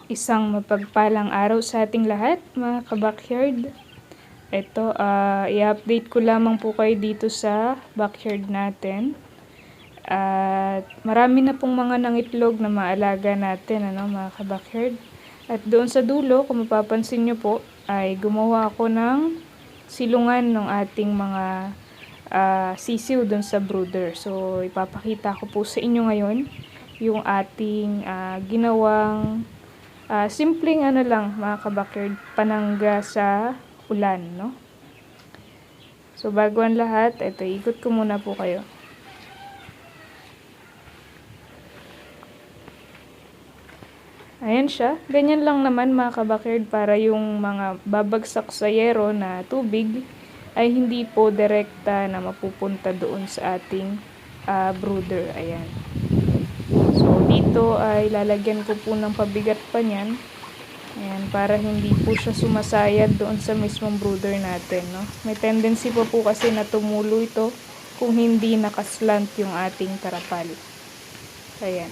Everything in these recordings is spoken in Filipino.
Isang mapagpalang araw sa ating lahat, mga ka-backyard. Ito, i-update ko lamang po kayo dito sa backyard natin. At marami na pong mga nangitlog na maalaga natin, mga ka-backyard. At doon sa dulo, kung mapapansin nyo po, ay gumawa ako ng silungan ng ating mga sisiw doon sa brooder. So, ipapakita ko po sa inyo ngayon yung ating ginawang simpleng lang mga ka-backyard, panangga sa ulan, no? So bago ang lahat, ito ikot ko muna po kayo. Ayan siya. Ganyan lang naman mga ka-backyard para yung mga babagsak sa yero na tubig ay hindi po direkta na mapupunta doon sa ating brooder. Ayan. So, dito ay lalagyan ko po ng pabigat pa niyan. Ayan, para hindi po siya sumasayad doon sa mismong brooder natin, no? May tendency po kasi na tumulo ito kung hindi nakaslant yung ating tarapal. Ayan.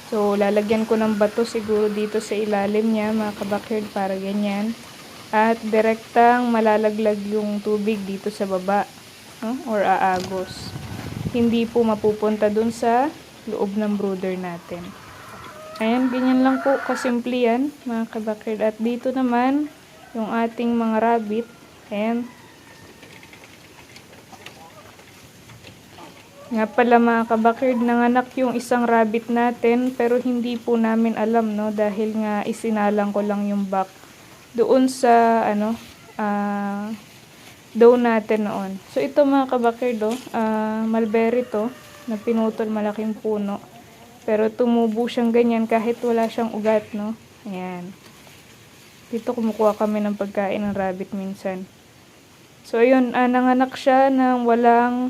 So, lalagyan ko ng bato siguro dito sa ilalim niya, mga ka-backyard, para ganyan. At direktang malalaglag yung tubig dito sa baba, no? Or aagos. Hindi po mapupunta dun sa loob ng brooder natin. Ayan, ganyan lang po kasimple yan, mga ka-backyard. At dito naman, yung ating mga rabbit. Ayan. Nga pala mga ka-backyard, nanganak yung isang rabbit natin, pero hindi po namin alam, no? Dahil nga isinalang ko lang yung back doon sa, dough natin noon. So, ito mga ka-backyard, mulberry to, na pinutol, malaking puno. Pero tumubo siyang ganyan kahit wala siyang ugat, no? Ayan. Dito kumukuha kami ng pagkain ng rabbit minsan. So, ayun, nanganak siya ng walang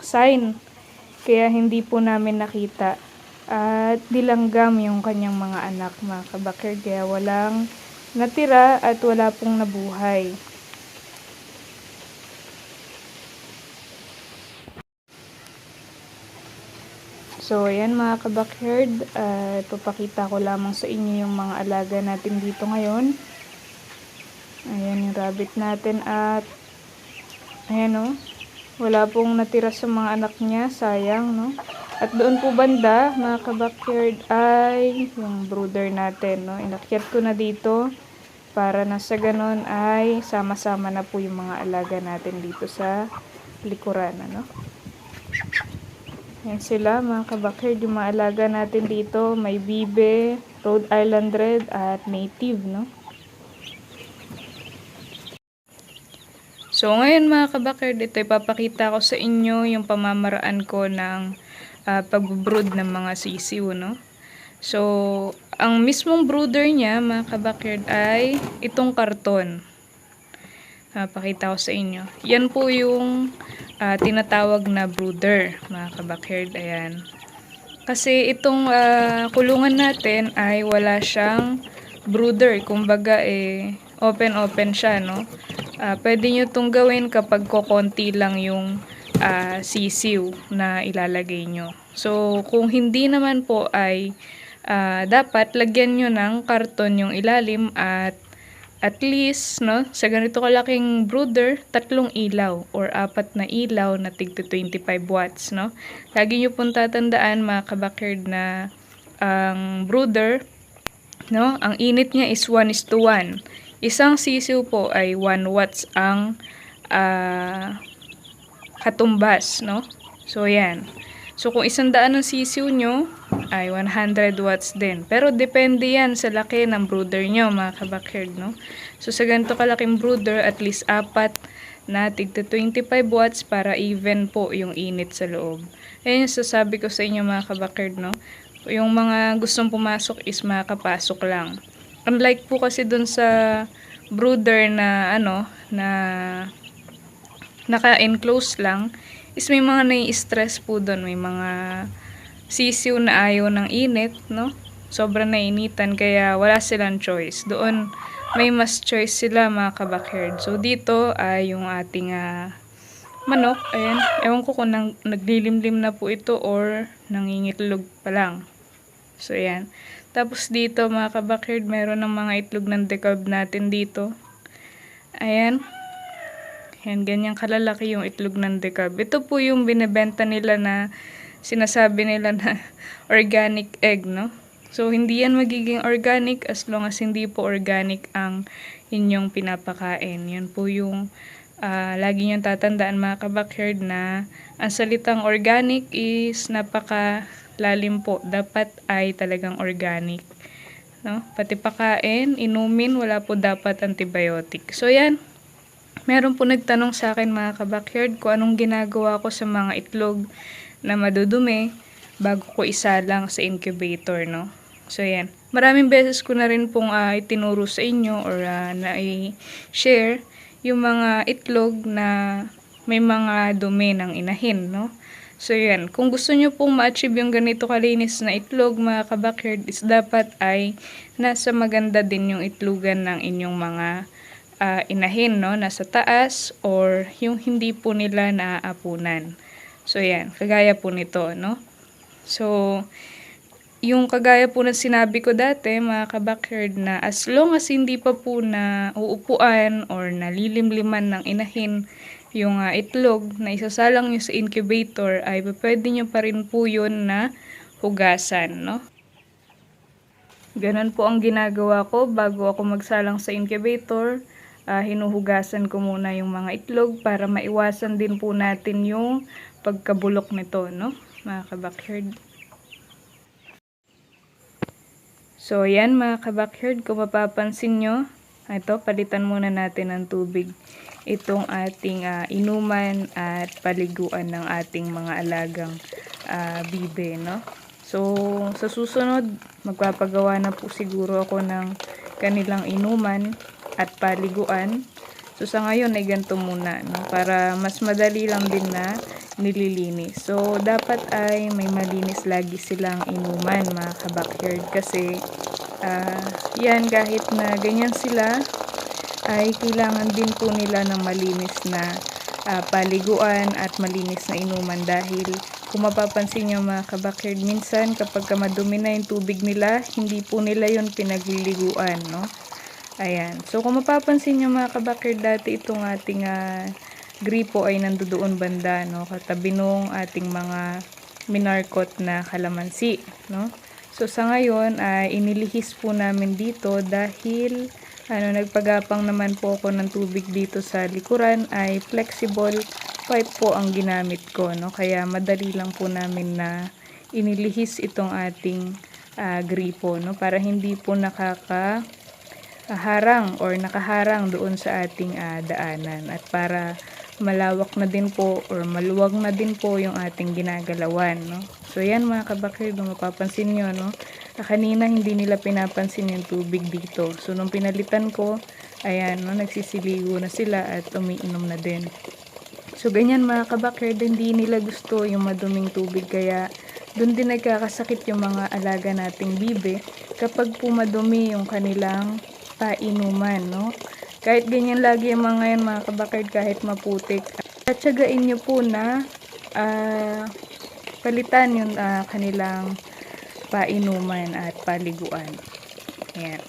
sign. Kaya hindi po namin nakita. At dilanggam yung kanyang mga anak, mga ka-backyard. Kaya walang natira at wala pong nabuhay. So, ayan mga ka-backyard, ipapakita ko lamang sa inyo yung mga alaga natin dito ngayon. Ayan yung rabbit natin at ayan wala pong natira sa mga anak niya, sayang, no? At doon po banda, mga ka-backyard, ay yung brooder natin, no? Inakyat ko na dito para na sa ganon ay sama-sama na po yung mga alaga natin dito sa likuran, ano? Yan sila mga ka-backyard, yung mga alaga natin dito. May Bibe, Rhode Island Red at Native, no? So ngayon mga ka-backyard, ito ipapakita ko sa inyo yung pamamaraan ko ng pag-brood ng mga sisiw, no? So, ang mismong brooder niya mga ka-backyard ay itong karton. Pakita ko sa inyo. Yan po yung tinatawag na brooder, mga ka-backyard. Ayan. Kasi itong kulungan natin ay wala siyang brooder. Kumbaga, open-open siya, no? Pwede nyo itong gawin kapag kokonti lang yung sisiw na ilalagay nyo. So, kung hindi naman po ay dapat lagyan nyo ng karton yung ilalim at least, no, sa ganito kalaking brooder, 3 ilaw or 4 na ilaw na tigto 25 watts, no? Lagi nyo pong tatandaan mga ka-backyard na ang brooder, no, ang init niya is 1:1. Isang sisiw po ay 1 watts ang katumbas, no? So, yan. So, kung 100 ng sisiw nyo, ay 100 watts din. Pero, depende yan sa laki ng brooder nyo, mga ka-backyard, no? So, sa ganito kalaking brooder, at least 4 na tigto 25 watts para even po yung init sa loob. Ayan yung sasabi ko sa inyo, mga ka-backyard, no? Yung mga gustong pumasok is makakapasok lang. Unlike po kasi dun sa brooder na, na naka-enclose lang, is may mga nai-stress po doon. May mga sisiw na ayaw ng init, no? Sobrang nainitan, kaya wala silang choice. Doon, may mas choice sila mga ka-backyard. So, dito ay yung ating manok. Ayan, ewan ko kung naglilimlim na po ito or nangingitlog pa lang. So ayan. Tapos dito mga ka-backyard, meron ng mga itlog ng dekalb natin dito. Ayan. Ayan, ganyang kalalaki yung itlog ng dekalb. Ito po yung binebenta nila na sinasabi nila na organic egg, no? So hindi yan magiging organic as long as hindi po organic ang inyong pinapakain. Yan po yung lagi niyong tatandaan mga ka-backyard na ang salitang organic is napakalalim po. Dapat ay talagang organic. No? Pati pakain, inumin, wala po dapat antibiotic. So yan, meron po nagtanong sa akin mga ka-backyard kung anong ginagawa ko sa mga itlog na madudumi bago ko isalang sa incubator, no? So yan, maraming beses ko na rin pong itinuro sa inyo or na-share yung mga itlog na may mga dumi ng inahin, no? So yan, kung gusto nyo pong ma-achieve yung ganito kalinis na itlog mga ka-backyard is dapat ay nasa maganda din yung itlogan ng inyong mga inahin, no? Nasa taas or yung hindi po nila naaapunan. So yan, kagaya po nito, no? So, yung kagaya po ng sinabi ko dati, mga ka-backyard, na as long as hindi pa po na uupuan or nalilimliman ng inahin yung itlog na isasalang nyo sa incubator, ay pwede nyo pa rin po yun na hugasan, no? Ganun po ang ginagawa ko bago ako magsalang sa incubator. Hinuhugasan ko muna yung mga itlog para maiwasan din po natin yung pagkabulok nito, no? Mga ka-backyard. So, yan mga ka-backyard, kung mapapansin nyo, ito, palitan muna natin ng tubig itong ating inuman at paliguan ng ating mga alagang bibe, no? So, sa susunod, magpapagawa na po siguro ako ng kanilang inuman at paliguan. So, sa ngayon ay ganito muna, no? Para mas madali lang din na nililinis. So, dapat ay may malinis lagi silang inuman, mga ka-backyard. Kasi, yan, kahit na ganyan sila, ay kailangan din po nila ng malinis na paliguan at malinis na inuman. Dahil, kung mapapansin nyo mga ka-backyard, minsan kapag madumi na yung tubig nila, hindi po nila yun pinagliliguan, no? Ayan. So, kung mapapansin nyo mga ka-backyard, dati itong ating gripo ay nandoon banda, no? Katabi nung ating mga minarkot na kalamansi, no? So, sa ngayon, inilihis po namin dito dahil nagpagapang naman po ako ng tubig dito sa likuran, ay flexible pipe po ang ginamit ko, no? Kaya madali lang po namin na inilihis itong ating gripo, no? Para hindi po nakaharang or nakaharang doon sa ating daanan, at para malawak na din po or maluwag na din po yung ating ginagalawan, no? So yan mga ka-backyard, mapapansin nyo, no? Kanina hindi nila pinapansin yung tubig dito. So nung pinalitan ko, ayan, no, nagsisiligo na sila at umiinom na din. So ganyan mga ka-backyard, hindi nila gusto yung maduming tubig, kaya doon din nagkakasakit yung mga alaga nating bibe kapag pumadumi yung kanilang painuman, no? Kahit ganyan lagi yung mga yan mga ka-backyard, kahit maputik, tsagain nyo po na palitan yung kanilang painuman at paliguan. Ayan.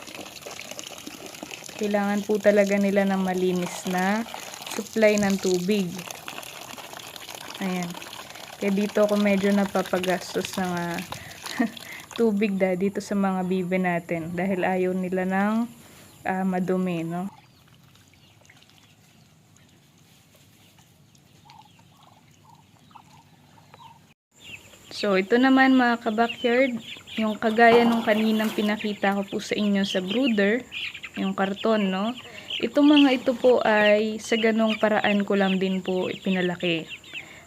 Kailangan po talaga nila ng malinis na supply ng tubig. Ayan. Kaya dito ako medyo napapagastos ng tubig dito sa mga bibe natin dahil ayaw nila ng madumi, no? So, ito naman mga ka-backyard, yung kagaya nung kaninang pinakita ko po sa inyo sa brooder, yung karton, no? Itong mga ito po ay sa ganong paraan ko lang din po ipinalaki.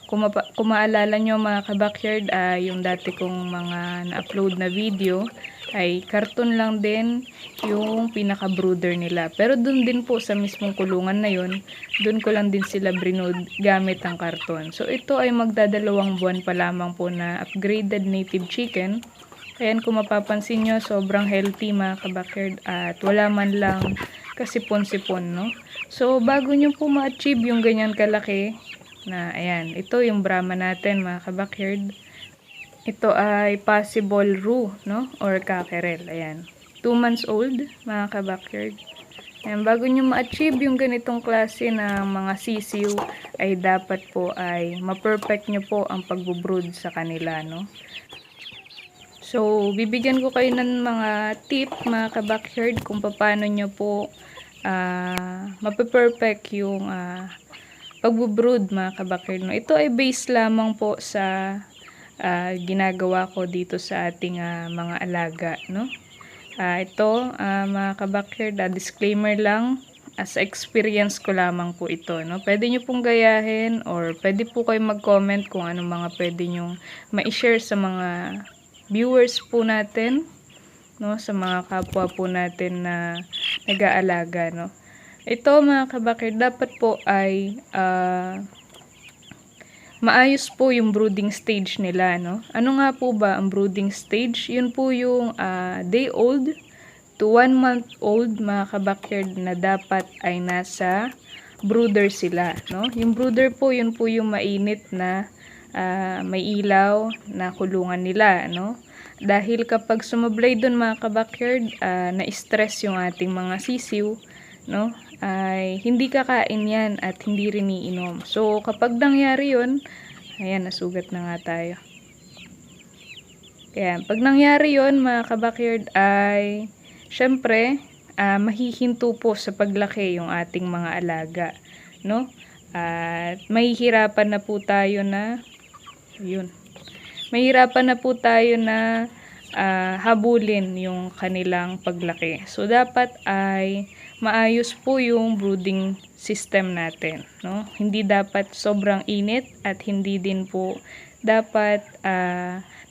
Kung maalala nyo mga ka-backyard, yung dati kong mga na-upload na video, ay karton lang din yung pinaka-brooder nila. Pero dun din po sa mismong kulungan na yun, dun ko lang din sila brinood gamit ang karton. So ito ay magdadalawang buwan pa lamang po na upgraded native chicken. Ayan, kung mapapansin nyo, sobrang healthy mga ka-backyard at wala man lang kasipon-sipon, no? So bago nyo po ma-achieve yung ganyan kalaki, na ayan, ito yung Brahma natin mga kabakyard. Ito ay possible roux, no? Or cockerel, ayan. 2 months old mga kabakyard. Ayan, bago nyo ma-achieve yung ganitong klase ng mga sisiw, ay dapat po ay ma-perfect nyo po ang pagbubrood sa kanila, no? So, bibigyan ko kayo ng mga tip mga kabakyard kung paano nyo po mape-perfect yung pagbubrood mga kabakyard, no? Ito ay based lamang po sa ginagawa ko dito sa ating mga alaga, no? Ito mga kabakyard, disclaimer lang, as experience ko lamang po ito, no? Pwede nyo pong gayahin or pwede po kayo mag-comment kung ano mga pwede nyo ma-share sa mga viewers po natin, no? Sa mga kapwa po natin na nag-aalaga, no? Ito mga kabakyard, dapat po ay maayos po yung brooding stage nila, no? Ano nga po ba ang brooding stage? Yun po yung day old to 1 month old mga kabakyard na dapat ay nasa brooder sila, no? Yung brooder po, yun po yung mainit na may ilaw na kulungan nila, no? Dahil kapag sumablay dun mga kabakyard, na-stress yung ating mga sisiw, no? Ay hindi kakain yan at hindi rin iinom. So kapag nangyari yun, ayan, nasugat na nga tayo. Kaya pag nangyari yun mga kabakyard ay syempre mahihinto po sa paglaki yung ating mga alaga, no? At mahihirapan na po tayo na mahirapan na po tayo na habulin yung kanilang paglaki. So dapat ay maayos po yung brooding system natin, no? Hindi dapat sobrang init at hindi din po dapat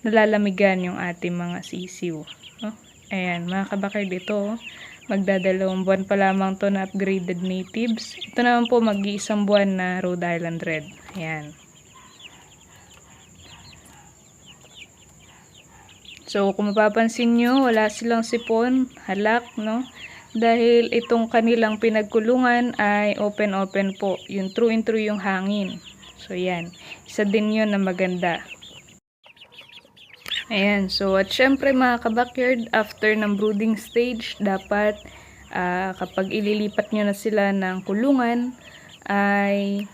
nalalamigan yung ating mga sisiw, no? Ayan, mga kabakyard, dito magdadalawang buwan pa lamang to na upgraded natives. Ito naman po mag-iisang buwan na Rhode Island Red. Ayan. So, kung mapapansin nyo, wala silang sipon, halak, no? Dahil itong kanilang pinagkulungan ay open-open po. Yung true and true yung hangin. So, yan. Isa din yun na maganda. Ayan. So, at syempre mga kabakyard, after ng brooding stage, dapat kapag ililipat nyo na sila ng kulungan, ay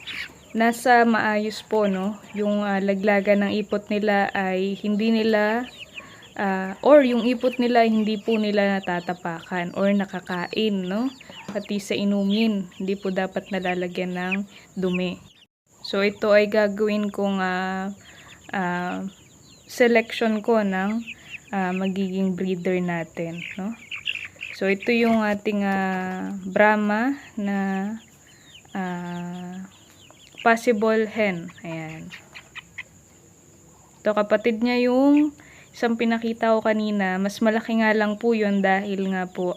nasa maayos po, no? Yung laglagan ng ipot nila ay hindi nila or yung ipot nila hindi po nila natatapakan or nakakain, no? Pati sa inumin, hindi po dapat nalalagyan ng dumi. So ito ay gagawin kong selection ko ng magiging breeder natin, no? So ito yung ating Brahma na possible hen. Ayan. Ito kapatid niya yung isang pinakita ko kanina, mas malaki nga lang po yun dahil nga po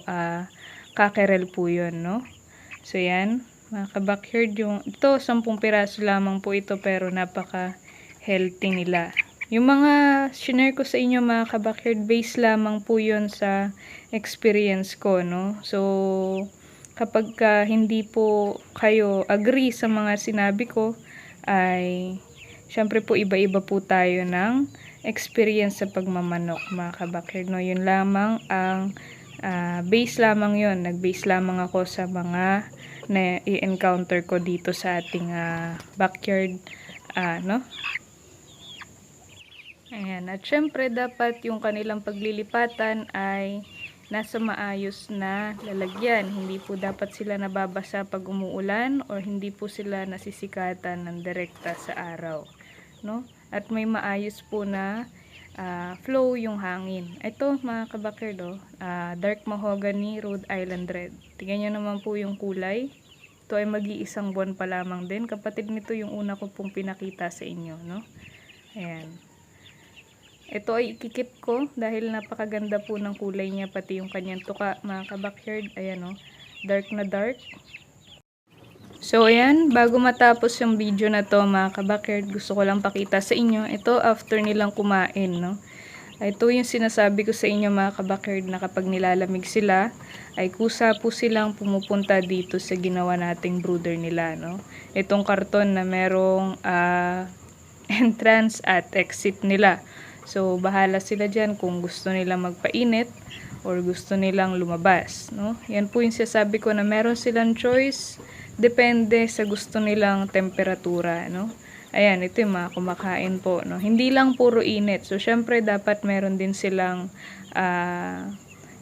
cockerel po yun, no? So yan, mga kabakyard, yung ito 10 piraso lamang po ito pero napaka healthy nila. Yung mga shinare ko sa inyo mga kabakyard, base lamang po yun sa experience ko, no? So kapag hindi po kayo agree sa mga sinabi ko, ay syempre po iba-iba po tayo ng experience sa pagmamanok mga kabakyard, no? Yun lamang ang base lamang yun. Nag-base lamang ako sa mga na i-encounter ko dito sa ating backyard, no? Ayan. At syempre dapat yung kanilang paglilipatan ay nasa maayos na lalagyan. Hindi po dapat sila nababasa pag umuulan or hindi po sila nasisikatan ng direkta sa araw, no? At may maayos po na flow yung hangin. Ito mga kabakyard, dark mahogany Rhode Island Red. Tingnan nyo naman po yung kulay. Ito ay mag-iisang buwan pa lamang din. Kapatid nito yung una ko pong pinakita sa inyo, no? Ayan. Ito ay ikikip ko dahil napakaganda po ng kulay niya, pati yung kanyang tuka mga kabakyard. Ayan, no? Dark na dark. So ayan, bago matapos yung video na to mga kabakyard, gusto ko lang pakita sa inyo, ito after nilang kumain, no? Ito yung sinasabi ko sa inyo mga kabakerd na kapag nilalamig sila, ay kusa po silang pumupunta dito sa ginawa nating brooder nila, no? Itong karton na merong entrance at exit nila. So, bahala sila dyan kung gusto nilang magpainit or gusto nilang lumabas, no? Yan po yung sinasabi ko na meron silang choice, depende sa gusto nilang temperatura, no? Ayan, ito yung mga kumakain po, no? Hindi lang puro init. So, syempre, dapat meron din silang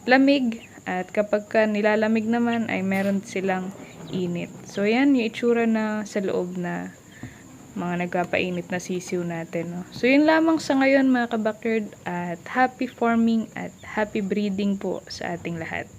lamig. At kapag nilalamig naman, ay meron silang init. So, yan yung itsura na sa loob na mga nagpapainit na sisiw natin, no? So, yun lamang sa ngayon, mga kabakerd. At happy farming at happy breeding po sa ating lahat.